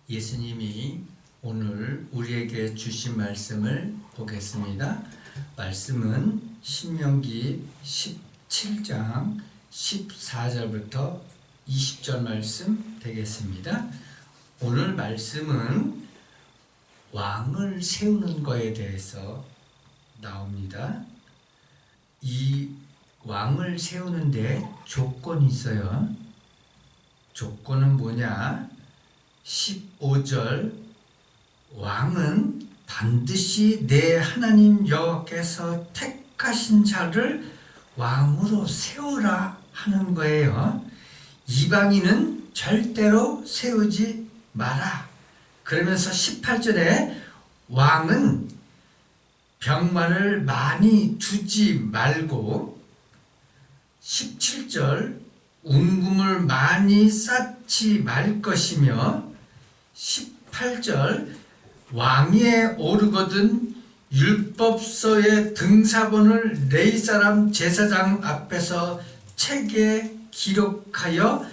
예수님이 오늘 우리에게 주신 말씀을 보겠습니다. 말씀은 신명기 17장 14절부터 20절 말씀 되겠습니다. 오늘 말씀은 왕을 세우는 것에 대해서 나옵니다. 이 왕을 세우는데 조건이 있어요. 조건은 뭐냐? 15절 왕은 반드시 내 하나님 여호와께서 택하신 자를 왕으로 세우라 하는 거예요. 이방인은 절대로 세우지 마라. 그러면서 18절에 왕은 병마를 많이 두지 말고 17절 운금을 많이 쌓지 말 것이며 18절 왕위에 오르거든 율법서의 등사본을 레위 사람 제사장 앞에서 책에 기록하여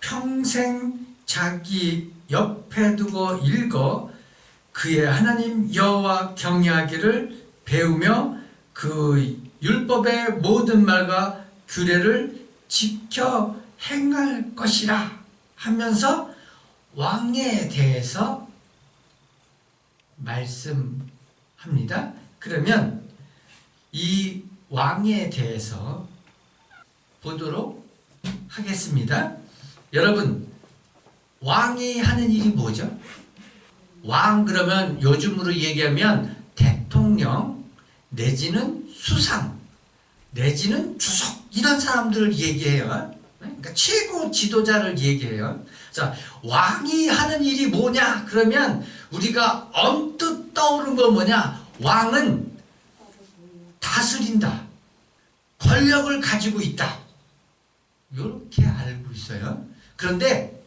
평생 자기 옆에 두고 읽어 그의 하나님 여호와 경외하기를 배우며 그 율법의 모든 말과 규례를 지켜 행할 것이라 하면서 왕에 대해서 말씀합니다. 그러면 이 왕에 대해서 보도록 하겠습니다. 여러분, 왕이 하는 일이 뭐죠? 왕 그러면 요즘으로 얘기하면 대통령 내지는 수상 내지는 주석 이런 사람들을 얘기해요. 그러니까 최고 지도자를 얘기해요. 자, 왕이 하는 일이 뭐냐? 그러면 우리가 언뜻 떠오른 건 뭐냐? 왕은 다스린다. 권력을 가지고 있다. 이렇게 알고 있어요. 그런데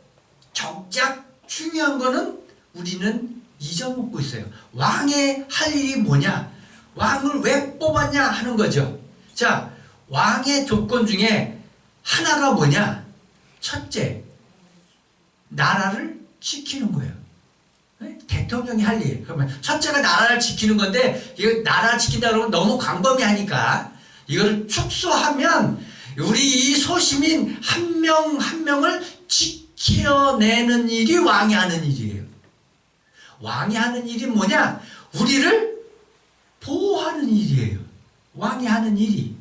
정작 중요한 거는 우리는 잊어먹고 있어요. 왕의 할 일이 뭐냐? 왕을 왜 뽑았냐 하는 거죠. 자, 왕의 조건 중에 하나가 뭐냐? 첫째, 나라를 지키는 거예요. 대통령이 할 일. 그러면 첫째가 나라를 지키는 건데, 이거 나라를 지킨다 그러면 너무 광범위하니까 이거를 축소하면 우리 이 소시민 한 명 한 명을 지켜내는 일이 왕이 하는 일이에요. 왕이 하는 일이 뭐냐? 우리를 보호하는 일이에요. 왕이 하는 일이.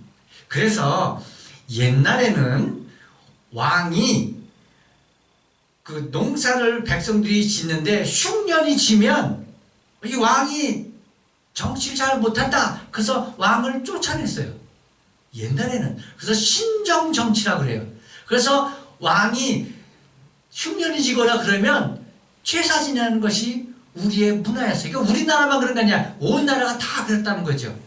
그래서 옛날에는 왕이 그 농사를 백성들이 짓는데 흉년이 지면 이 왕이 정치를 잘 못한다. 그래서 왕을 쫓아냈어요. 옛날에는. 그래서 신정정치라고 그래요. 그래서 왕이 흉년이 지거나 그러면 제사 지내는 것이 우리의 문화였어요. 그러니까 우리나라만 그런 게 아니라 온 나라가 다 그랬다는 거죠.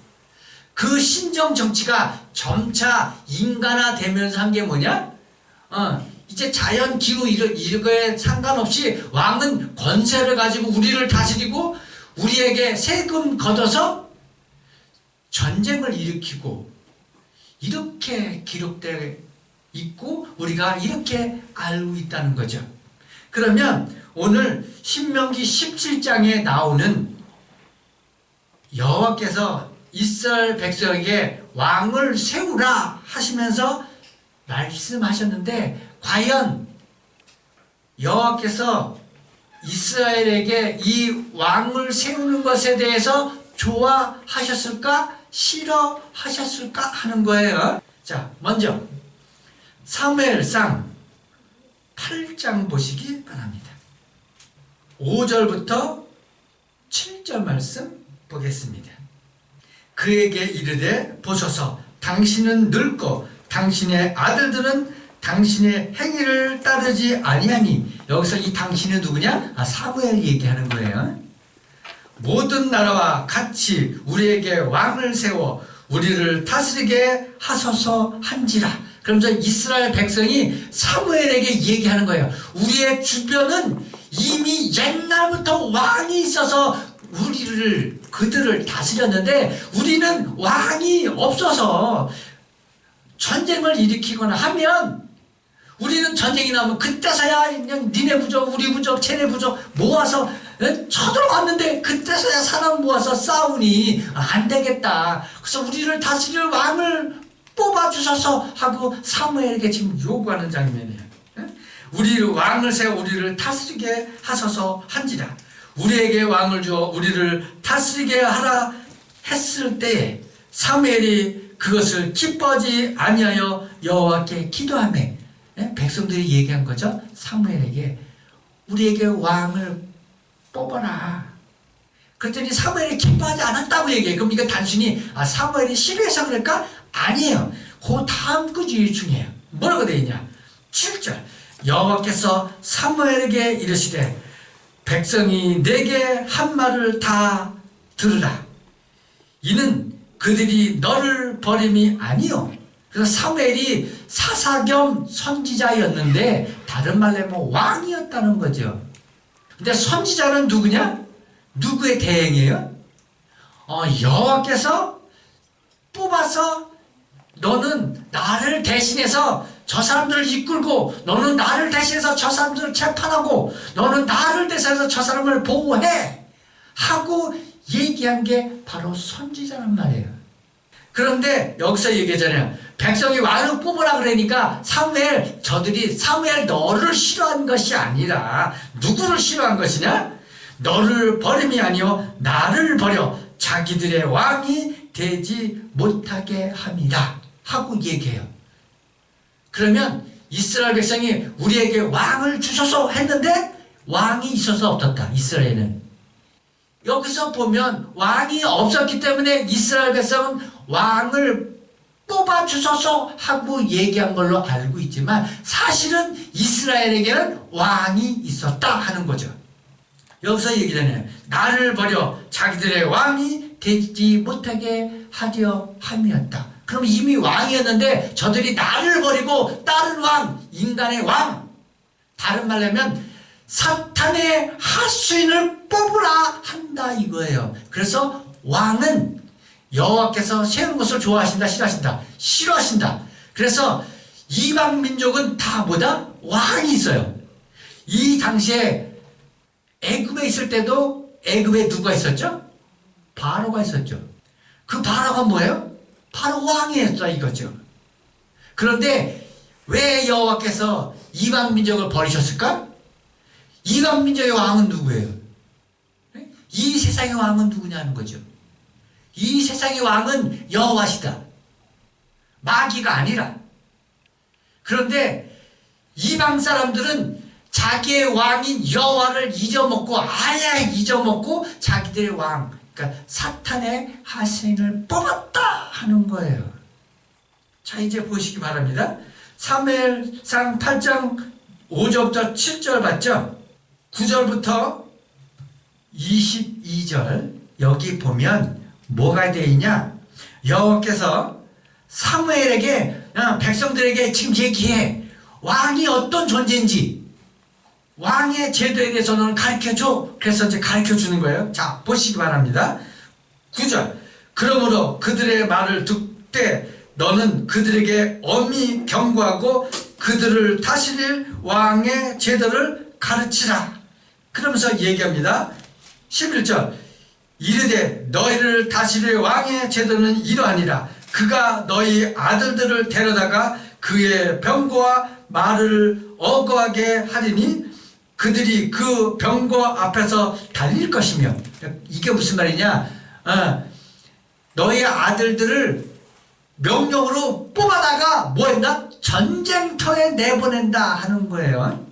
그 신정정치가 점차 인간화되면서 한 게 뭐냐? 이제 자연, 기후 이거에 상관없이 왕은 권세를 가지고 우리를 다스리고 우리에게 세금 걷어서 전쟁을 일으키고 이렇게 기록되어 있고 우리가 이렇게 알고 있다는 거죠. 그러면 오늘 신명기 17장에 나오는 여호와께서 이스라엘 백성에게 왕을 세우라 하시면서 말씀하셨는데 과연 여호와께서 이스라엘에게 이 왕을 세우는 것에 대해서 좋아하셨을까? 싫어하셨을까? 하는 거예요. 자, 먼저 사무엘상 8장 보시기 바랍니다. 5절부터 7절 말씀 보겠습니다. 그에게 이르되 보소서 당신은 늙고 당신의 아들들은 당신의 행위를 따르지 아니하니 여기서 이 당신은 누구냐? 사무엘 얘기하는 거예요. 모든 나라와 같이 우리에게 왕을 세워 우리를 다스리게 하소서 한지라. 그러면서 이스라엘 백성이 사무엘에게 얘기하는 거예요. 우리의 주변은 이미 옛날부터 왕이 있어서 그들을 다스렸는데 우리는 왕이 없어서 전쟁을 일으키거나 하면 우리는 전쟁이 나면 그때서야 그냥 니네 부족 우리 부족 쟤네 부족 모아서 쳐들어왔는데 그때서야 사람 모아서 싸우니 안 되겠다. 그래서 우리를 다스릴 왕을 뽑아주셔서 하고 사무엘에게 지금 요구하는 장면이에요. 우리 왕을 세워 우리를 다스리게 하소서 한지라. 우리에게 왕을 주어 우리를 다스리게 하라 했을 때에 사무엘이 그것을 기뻐하지 아니하여 여호와께 기도하며, 백성들이 얘기한 거죠. 사무엘에게 우리에게 왕을 뽑아라. 그랬더니 사무엘이 기뻐하지 않았다고 얘기해요. 그럼 이거 단순히 사무엘이 싫어해서 그럴까? 아니에요. 그 다음 구절이 중요해요. 뭐라고 되어 있냐? 7절 여호와께서 사무엘에게 이르시되 백성이 내게 한 말을 다 들으라. 이는 그들이 너를 버림이 아니요. 그래서 사무엘이 사사 겸 선지자였는데 다른 말로 하면 왕이었다는 거죠. 근데 선지자는 누구냐? 누구의 대행이에요? 여호와께서 뽑아서 너는 나를 대신해서 저 사람들을 이끌고, 너는 나를 대신해서 저 사람들을 재판하고, 너는 나를 대신해서 저 사람을 보호해 하고 얘기한 게 바로 선지자란 말이에요. 그런데 여기서 얘기하잖아요. 백성이 왕을 뽑으라 그러니까 사무엘 너를 싫어한 것이 아니라 누구를 싫어한 것이냐? 너를 버림이 아니요 나를 버려 자기들의 왕이 되지 못하게 함이라 하고 얘기해요. 그러면 이스라엘 백성이 우리에게 왕을 주소서 했는데 왕이 있어서 없었다. 이스라엘은. 여기서 보면 왕이 없었기 때문에 이스라엘 백성은 왕을 뽑아주소서 하고 얘기한 걸로 알고 있지만 사실은 이스라엘에게는 왕이 있었다 하는 거죠. 여기서 얘기잖아요. 나를 버려 자기들의 왕이 되지 못하게 하려 함이었다. 그럼 이미 왕이었는데 저들이 나를 버리고 다른 왕, 인간의 왕, 다른 말로 하면 사탄의 하수인을 뽑으라 한다 이거예요. 그래서 왕은 여호와께서 세운 것을 좋아하신다, 싫어하신다? 싫어하신다. 그래서 이방 민족은 다 뭐다? 왕이 있어요. 이 당시에 애굽에 있을 때도 애굽에 누가 있었죠? 바로가 있었죠. 그 바로가 뭐예요? 바로 왕이었다 이거죠. 그런데 왜 여호와께서 이방 민족을 버리셨을까? 이방 민족의 왕은 누구예요? 이 세상의 왕은 누구냐는 거죠. 이 세상의 왕은 여호와시다. 마귀가 아니라. 그런데 이방 사람들은 자기의 왕인 여호와를 잊어먹고 아예 잊어먹고 자기들의 왕, 그러니까 사탄의 하수인을 뽑았다 하는 거예요. 자, 이제 보시기 바랍니다. 사무엘상 8장 5절부터 7절 봤죠? 9절부터 22절 여기 보면 뭐가 되어 있냐? 여호와께서 사무엘에게 백성들에게 지금 얘기해. 왕이 어떤 존재인지 왕의 제도에 대해서 너는 가르쳐줘. 그래서 이제 가르쳐주는 거예요. 자, 보시기 바랍니다. 9절 그러므로 그들의 말을 듣되 너는 그들에게 엄히 경고하고 그들을 다스릴 왕의 제도를 가르치라. 그러면서 얘기합니다. 11절 이르되 너희를 다스릴 왕의 제도는 이러하니라. 그가 너희 아들들을 데려다가 그의 병거와 말을 어거하게 하리니 그들이 그 병거 앞에서 달릴 것이며. 이게 무슨 말이냐? 너희 아들들을 명령으로 뽑아다가 뭐 했나? 전쟁터에 내보낸다 하는 거예요.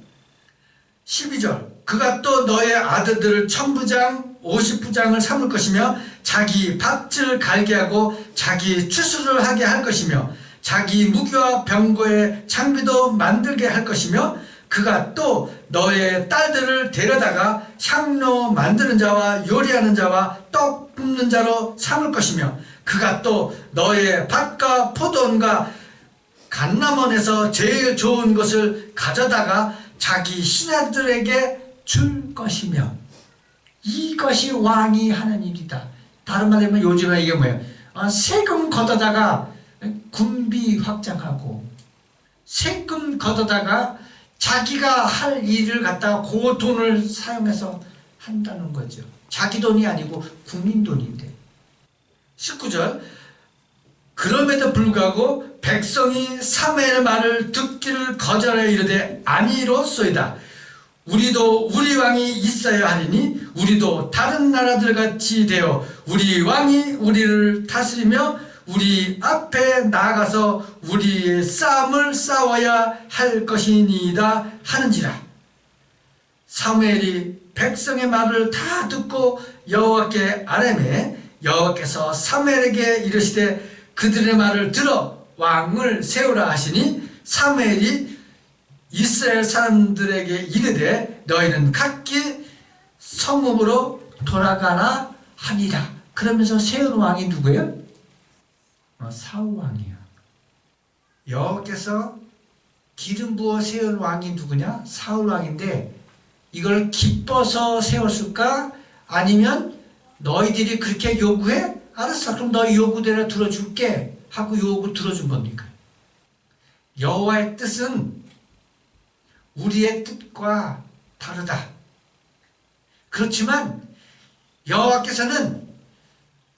12절 그가 또 너의 아들들을 1000부장 50부장을 삼을 것이며 자기 밭을 갈게 하고 자기 추수를 하게 할 것이며 자기 무기와 병거의 장비도 만들게 할 것이며 그가 또 너의 딸들을 데려다가 향로 만드는 자와 요리하는 자와 떡 굽는 자로 삼을 것이며 그가 또 너의 밭과 포도원과 감람원에서 제일 좋은 것을 가져다가 자기 신하들에게 줄 것이며. 이것이 왕이 하는 일이다. 다른 말로 하면 요즘에 이게 뭐예요? 세금 걷어다가 군비 확장하고 세금 걷어다가 자기가 할 일을 갖다가 그 돈을 사용해서 한다는 거죠. 자기 돈이 아니고 국민 돈인데. 19절 그럼에도 불구하고 백성이 사무엘의 말을 듣기를 거절하여 이르되 아니로소이다. 우리도 우리 왕이 있어야 하리니 우리도 다른 나라들 같이 되어 우리 왕이 우리를 다스리며 우리 앞에 나아가서 우리의 싸움을 싸워야 할 것이니이다 하는지라. 사무엘이 백성의 말을 다 듣고 여호와께 아뢰매 여호와께서 사무엘에게 이르시되 그들의 말을 들어 왕을 세우라 하시니 사무엘이 이스라엘 사람들에게 이르되 너희는 각기 성읍으로 돌아가라 하니라. 그러면서 세운 왕이 누구예요? 사울 왕이야. 여호와께서 기름 부어 세운 왕이 누구냐? 사울 왕인데 이걸 기뻐서 세웠을까? 아니면 너희들이 그렇게 요구해? 알았어. 그럼 너희 요구대로 들어줄게 하고 요구 들어준 겁니까? 여호와의 뜻은 우리의 뜻과 다르다. 그렇지만 여호와께서는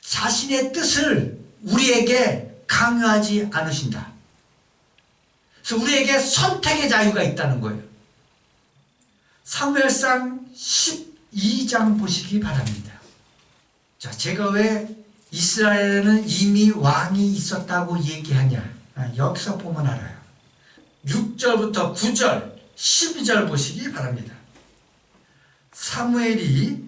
자신의 뜻을 우리에게 강요하지 않으신다. 그래서 우리에게 선택의 자유가 있다는 거예요. 사무엘상 12장 보시기 바랍니다. 자, 제가 왜 이스라엘에는 이미 왕이 있었다고 얘기하냐? 여기서 보면 알아요. 6절부터 9절, 12절 보시기 바랍니다. 사무엘이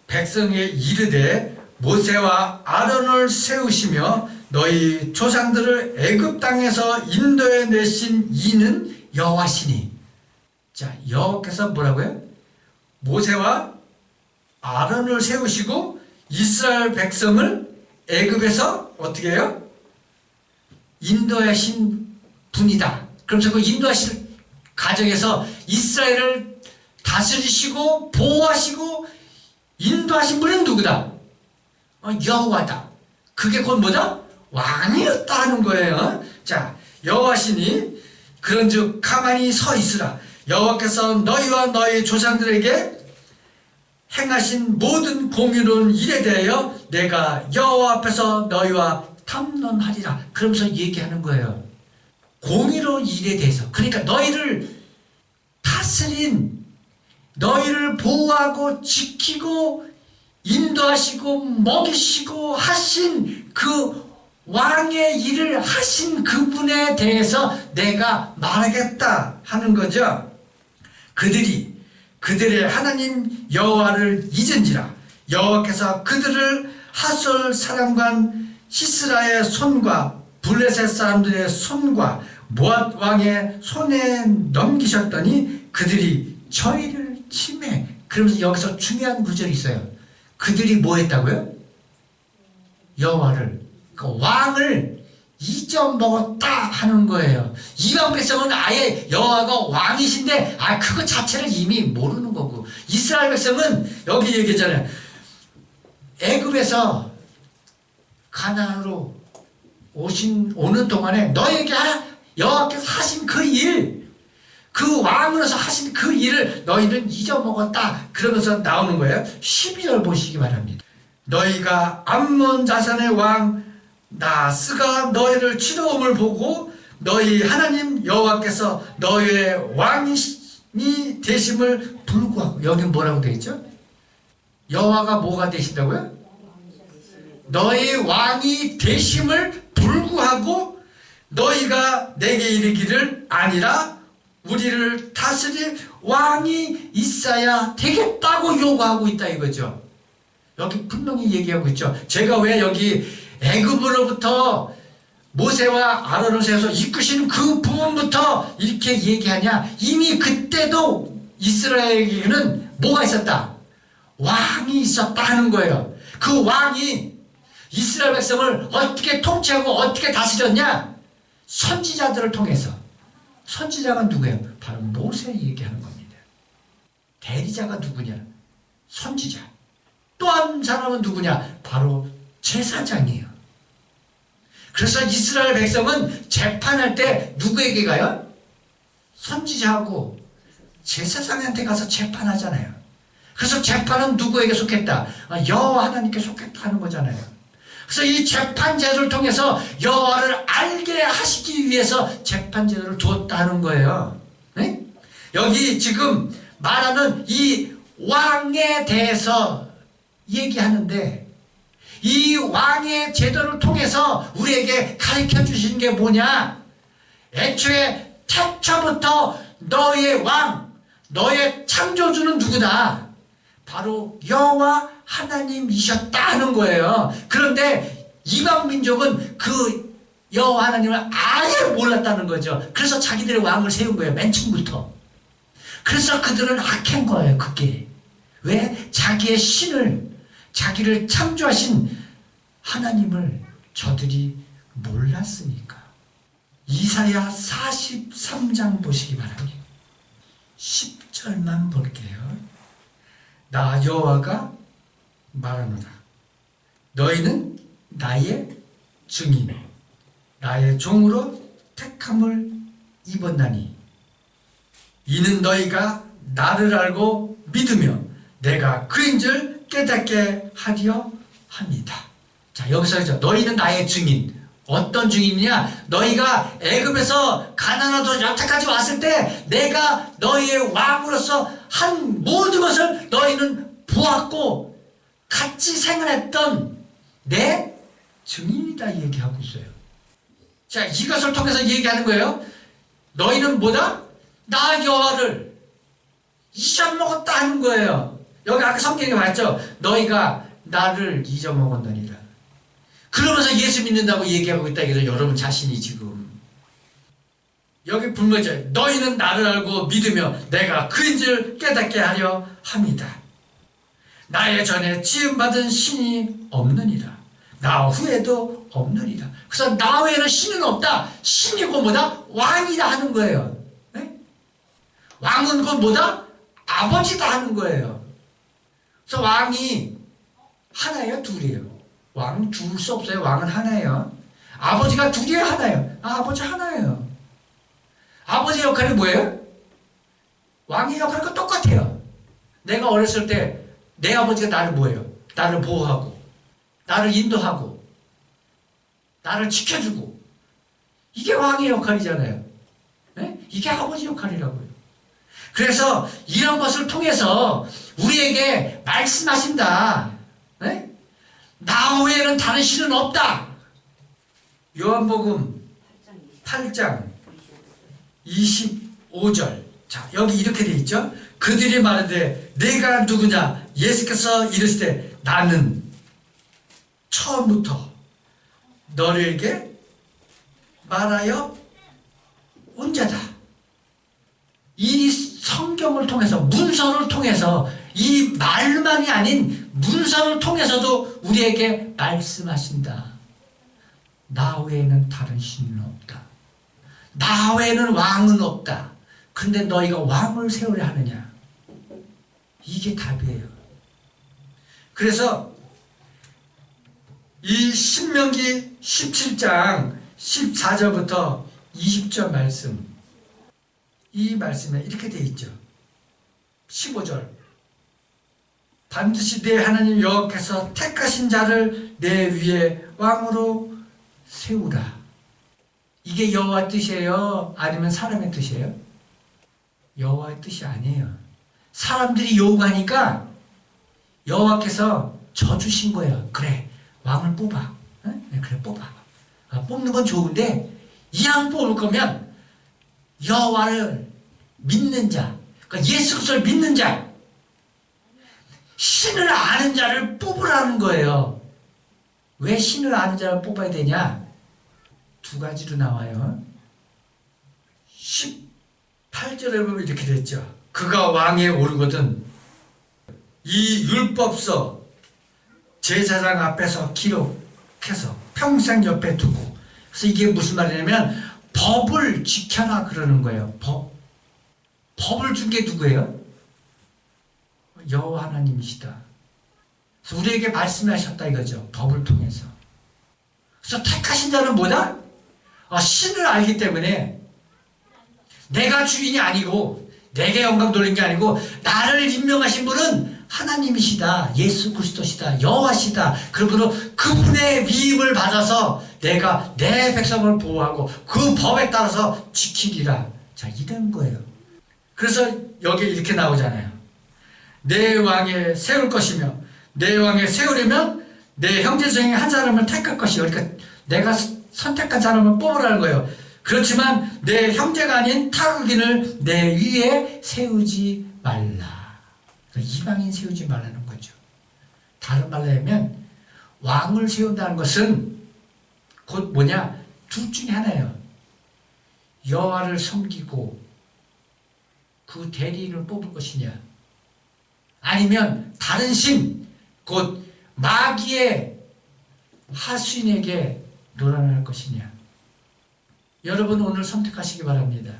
백성에 이르되 모세와 아론을 세우시며 너희 조상들을 애굽 땅에서 인도해 내신 이는 여호와시니. 자, 여호와께서 뭐라고요? 모세와 아론을 세우시고 이스라엘 백성을 애굽에서 어떻게 해요? 인도하신 분이다. 그러면서 그 인도하신 가정에서 이스라엘을 다스리시고 보호하시고 인도하신 분은 누구다? 여호와다. 그게 곧 뭐다? 왕이었다 하는 거예요. 자, 여호와시니 그런즉 가만히 서 있으라. 여호와께서 너희와 너희 조상들에게 행하신 모든 공의로운 일에 대하여 내가 여호와 앞에서 너희와 탐론하리라. 그러면서 얘기하는 거예요. 공의로운 일에 대해서. 그러니까 너희를 다스린, 너희를 보호하고 지키고 인도하시고 먹이시고 하신 그 왕의 일을 하신 그분에 대해서 내가 말하겠다 하는 거죠. 그들의 하나님 여호와를 잊은지라. 여호와께서 그들을 하솔 사람관 시스라의 손과 블레셋 사람들의 손과 모압 왕의 손에 넘기셨더니 그들이 저희를 침해. 그러면서 여기서 중요한 구절이 있어요. 그들이 뭐 했다고요? 여호와를, 그 왕을 잊어먹었다 하는 거예요. 이방 백성은 아예 여호와가 왕이신데 그거 자체를 이미 모르는 거고, 이스라엘 백성은 여기 얘기했잖아요. 애굽에서 가나안으로 오는 동안에 너에게 여호와께서 하신 그 일, 그 왕으로서 하신 그 일을 너희는 잊어먹었다. 그러면서 나오는 거예요. 12절 보시기 바랍니다. 너희가 암몬 자산의 왕 나스가 너희를 치러옴을 보고 너희 하나님 여호와께서 너희의 왕이 되심을 불구하고, 여기 뭐라고 되어 있죠? 여호와가 뭐가 되신다고요? 너희 왕이 되심을 불구하고 너희가 내게 이르기를 아니라 우리를 다스릴 왕이 있어야 되겠다고 요구하고 있다 이거죠. 여기 분명히 얘기하고 있죠. 제가 왜 여기 애굽으로부터 모세와 아론을 세워서 이끄시는 그 부분부터 이렇게 얘기하냐? 이미 그때도 이스라엘에게는 뭐가 있었다? 왕이 있었다 하는 거예요. 그 왕이 이스라엘 백성을 어떻게 통치하고 어떻게 다스렸냐? 선지자들을 통해서. 선지자가 누구예요? 바로 모세 얘기하는 겁니다. 대리자가 누구냐? 선지자. 또 한 사람은 누구냐? 바로 제사장이에요. 그래서 이스라엘 백성은 재판할 때 누구에게 가요? 선지자하고 제사장한테 가서 재판하잖아요. 그래서 재판은 누구에게 속했다? 여호와 하나님께 속했다 하는 거잖아요. 그래서 이 재판 제도를 통해서 여호와를 알게 하시기 위해서 재판 제도를 두었다 하는 거예요. 네? 여기 지금 말하는 이 왕에 대해서 얘기하는데, 이 왕의 제도를 통해서 우리에게 가르쳐 주신 게 뭐냐? 애초에 태초부터 너의 왕, 너의 창조주는 누구다? 바로 여호와 하나님이셨다 하는 거예요. 그런데 이방 민족은 그 여호와 하나님을 아예 몰랐다는 거죠. 그래서 자기들의 왕을 세운 거예요. 맨 처음부터. 그래서 그들은 악한 거예요. 그게. 왜? 자기의 신을, 자기를 창조하신 하나님을 저들이 몰랐으니까. 이사야 43장 보시기 바랍니다. 10절만 볼게요. 나 여호와가 말하노라. 너희는 나의 증인, 나의 종으로 택함을 입었나니 이는 너희가 나를 알고 믿으며 내가 그인 줄 깨닫게 하려 합니다. 자, 여기서 너희는 나의 증인. 어떤 증인이냐? 너희가 애굽에서 가나안으로 여태까지 왔을 때 내가 너희의 왕으로서 한 모든 것을 너희는 보았고 같이 생활했던 내 증인이다 얘기하고 있어요. 자, 이것을 통해서 얘기하는 거예요. 너희는 뭐다? 나 여호와를 잊어먹었다 하는 거예요. 여기 아까 성경에 봤죠? 너희가 나를 잊어먹었느니라. 그러면서 예수 믿는다고 얘기하고 있다. 그래서 여러분 자신이 지금 여기 불문제 너희는 나를 알고 믿으며 내가 그인 줄 깨닫게 하려 합니다. 나의 전에 지음받은 신이 없느니라. 나 후에도 없느니라. 그래서 나 외에는 신은 없다. 신이고 뭐다? 왕이다 하는 거예요. 네? 왕은 그 뭐다? 아버지다 하는 거예요. 그래서 왕이 하나예요? 둘이에요? 왕 둘 수 없어요. 왕은 하나예요. 아버지가 둘이에요? 하나예요? 아버지 하나예요. 아버지 역할이 뭐예요? 왕의 역할과 똑같아요. 내가 어렸을 때 내 아버지가 나를 뭐예요? 나를 보호하고 나를 인도하고 나를 지켜주고, 이게 왕의 역할이잖아요. 네? 이게 아버지 역할이라고요. 그래서 이런 것을 통해서 우리에게 말씀하신다. 네? 나 외에는 다른 신은 없다. 요한복음 8장 25절. 자, 여기 이렇게 돼 있죠. 그들이 말하되 내가 누구냐? 예수께서 이르시되 나는 처음부터 너희에게 말하여 온 자다. 이 성경을 통해서, 문서를 통해서, 이 말만이 아닌 문서를 통해서도 우리에게 말씀하신다. 나 외에는 다른 신은 없다. 나 외에는 왕은 없다. 근데 너희가 왕을 세우려 하느냐? 이게 답이에요. 그래서 이 신명기 17장 14절부터 20절 말씀, 이 말씀에 이렇게 되어 있죠. 15절 반드시 내 하나님 여호와께서 택하신 자를 내 위에 왕으로 세우라. 이게 여호와 뜻이에요? 아니면 사람의 뜻이에요? 여호와의 뜻이 아니에요. 사람들이 요구하니까 여호와께서 져주신 거예요. 그래, 왕을 뽑아. 네, 그래, 뽑아. 뽑는 건 좋은데 이왕 뽑을 거면 여호와를 믿는 자, 그러니까 예수 그리스도를 믿는 자, 신을 아는 자를 뽑으라는 거예요. 왜 신을 아는 자를 뽑아야 되냐? 두 가지로 나와요. 18절에 보면 이렇게 됐죠. 그가 왕에 오르거든 이 율법서 제사장 앞에서 기록해서 평생 옆에 두고. 그래서 이게 무슨 말이냐면 법을 지켜라 그러는 거예요. 법을 준 게 누구예요? 여호와 하나님이시다. 그래서 우리에게 말씀하셨다 이거죠. 법을 통해서. 그래서 택하신 자는 뭐다? 신을 알기 때문에 내가 주인이 아니고 내게 영광 돌린 게 아니고 나를 임명하신 분은 하나님이시다. 예수 그리스도시다. 여호와시다. 그러므로 그분의 위임을 받아서 내가 내 백성을 보호하고 그 법에 따라서 지키리라. 자, 이런 거예요. 그래서 여기 이렇게 나오잖아요. 내 왕에 세울 것이며 내 왕에 세우려면 내 형제 중에 한 사람을 택할 것이요. 그러니까 내가 선택한 사람을 뽑으라는 거예요. 그렇지만 내 형제가 아닌 타국인을 내 위에 세우지 말라. 이방인 세우지 말라는 거죠. 다른 말로 하면 왕을 세운다는 것은 곧 뭐냐? 둘 중에 하나예요. 여호와를 섬기고 그 대리인을 뽑을 것이냐, 아니면 다른 신, 곧 마귀의 하수인에게 놀아날 것이냐. 여러분 오늘 선택하시기 바랍니다.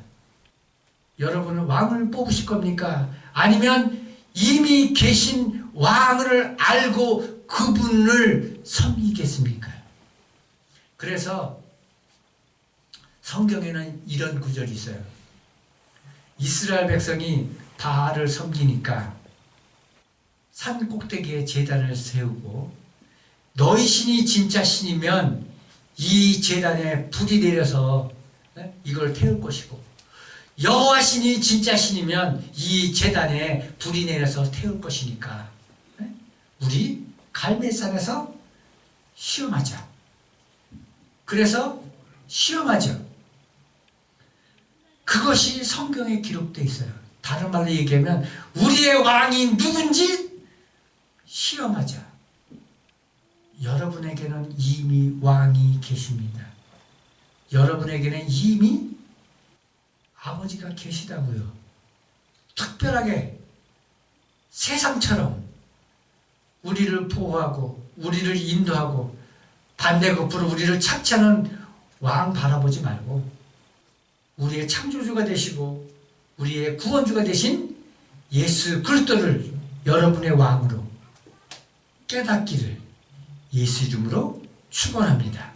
여러분은 왕을 뽑으실 겁니까? 아니면 이미 계신 왕을 알고 그분을 섬기겠습니까? 그래서 성경에는 이런 구절이 있어요. 이스라엘 백성이 바알을 섬기니까 산 꼭대기에 제단을 세우고 너희 신이 진짜 신이면 이 제단에 불이 내려서 이걸 태울 것이고 여호와 신이 진짜 신이면 이 제단에 불이 내려서 태울 것이니까 우리 갈멜산에서 시험하자. 그래서 시험하죠. 그것이 성경에 기록되어 있어요. 다른 말로 얘기하면 우리의 왕이 누군지 시험하자. 여러분에게는 이미 왕이 계십니다. 여러분에게는 이미 아버지가 계시다고요. 특별하게 세상처럼 우리를 보호하고 우리를 인도하고 반대급부로 우리를 착취하는 왕 바라보지 말고 우리의 창조주가 되시고 우리의 구원주가 되신 예수 그리스도를 여러분의 왕으로 깨닫기를 예수 이름으로 축원합니다.